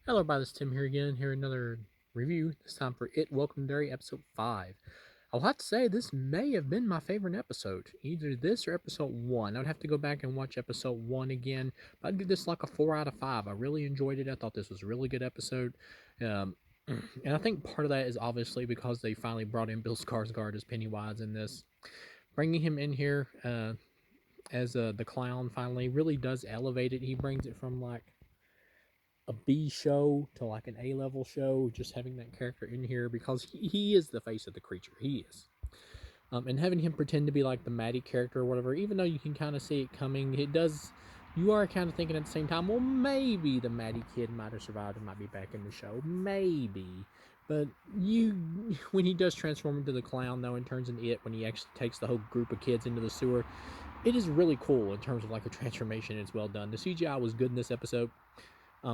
Hello, everybody. This is Tim here again. Here another review. This time for It Welcome to Derry, episode 5. I'll have to say this may have been my favorite episode. Either this or episode 1. I would have to go back and watch episode 1 again. But I'd give this like a 4 out of 5. I really enjoyed it. I thought this was a really good episode. Um, and I think part of that is obviously because they finally brought in Bill Skarsgård as Pennywise in this. Bringing him in here as the clown finally really does elevate it. He brings it from like a B show to like an A level show, just having that character in here because he is the face of the creature. He is. And having him pretend to be like the Maddie character or whatever, even though you can kind of see it coming, it does. You are kind of thinking at the same time, well, maybe the Maddie kid might have survived and might be back in the show. Maybe. But when he does transform into the clown, though, and turns into it, when he actually takes the whole group of kids into the sewer, it is really cool in terms of like a transformation. It's well done. The CGI was good in this episode.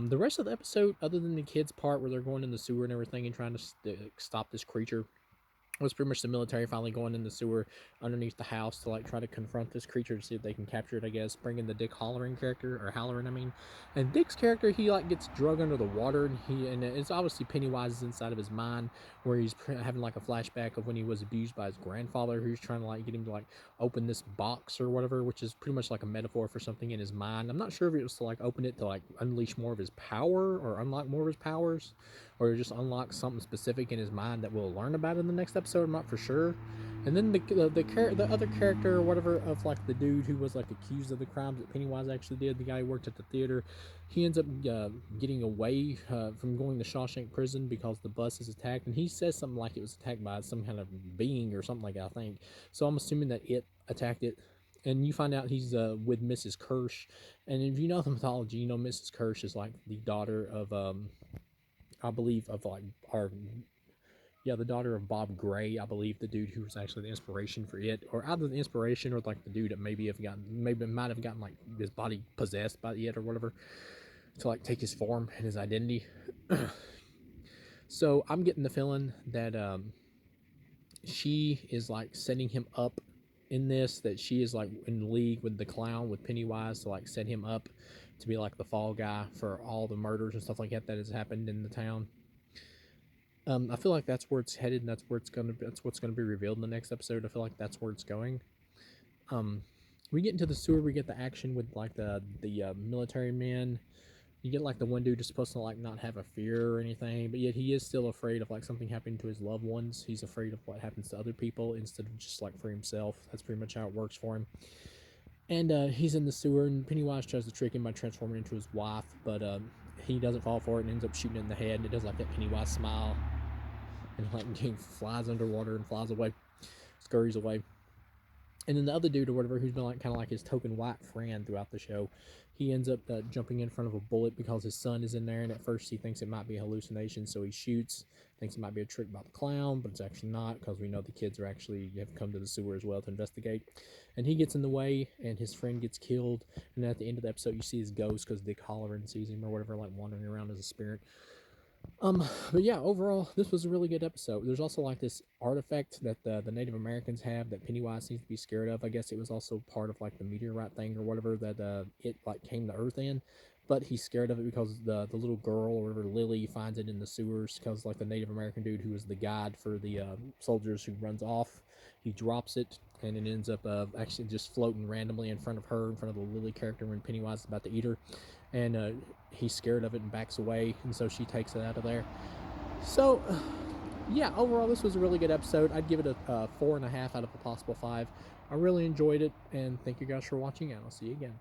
The rest of the episode, other than the kids' part where they're going in the sewer and everything and trying to stop this creature, was pretty much the military finally going in the sewer underneath the house to like try to confront this creature to see if they can capture it. I guess bringing the Dick Halloran character or Halloran, I mean, and Dick's character he like gets drug under the water and it's obviously Pennywise is inside of his mind where he's having like a flashback of when he was abused by his grandfather who's trying to like get him to like open this box or whatever, which is pretty much like a metaphor for something in his mind. I'm not sure if it was to like open it to like unleash more of his power or unlock more of his powers or just unlock something specific in his mind that we'll learn about in the next episode. I'm not for sure. And then the other character or whatever of like the dude who was like accused of the crimes that Pennywise actually did, the guy who worked at the theater, he ends up getting away from going to Shawshank Prison because the bus is attacked, and he says something like it was attacked by some kind of being or something like that, I think. So I'm assuming that it attacked it. And you find out he's with Mrs. Kirsch, and if you know the mythology, you know Mrs. Kirsch is like the daughter of I believe of like our the daughter of Bob Gray, I believe the dude who was actually the inspiration for it, or either the inspiration or like the dude that maybe might have gotten like his body possessed by it or whatever to like take his form and his identity. So I'm getting the feeling that she is like setting him up in this, that she is like in league with the clown with Pennywise to like set him up to be like the fall guy for all the murders and stuff like that that has happened in the town. I feel like that's where it's headed, and that's what's gonna be revealed in the next episode. I feel like that's where it's going. Um, we get into the sewer, we get the action with like the military men. You get like the one dude is supposed to like not have a fear or anything, but yet he is still afraid of like something happening to his loved ones. He's afraid of what happens to other people instead of just like for himself. That's pretty much how it works for him. And he's in the sewer, and Pennywise tries to trick him by transforming into his wife, but he doesn't fall for it and ends up shooting it in the head. And it does like that Pennywise smile, and like he flies underwater and flies away, scurries away. And then the other dude or whatever, who's been like kind of like his token white friend throughout the show, he ends up jumping in front of a bullet because his son is in there, and at first he thinks it might be a hallucination, so he shoots, thinks it might be a trick by the clown, but it's actually not, because we know the kids are actually have come to the sewer as well to investigate. And he gets in the way, and his friend gets killed, and then at the end of the episode you see his ghost because Dick Halloran sees him or whatever, like wandering around as a spirit. But yeah, overall, this was a really good episode. There's also like this artifact that the Native Americans have that Pennywise seems to be scared of. I guess it was also part of like the meteorite thing or whatever that it like came to Earth in. But he's scared of it because the little girl or whatever, Lily, finds it in the sewers because like the Native American dude who was the guide for the soldiers who runs off, he drops it and it ends up actually just floating randomly in front of her, in front of the Lily character when Pennywise is about to eat her. And he's scared of it and backs away, and so she takes it out of there. So, yeah, overall, this was a really good episode. I'd give it a 4.5 out of a possible 5. I really enjoyed it, and thank you guys for watching, and I'll see you again.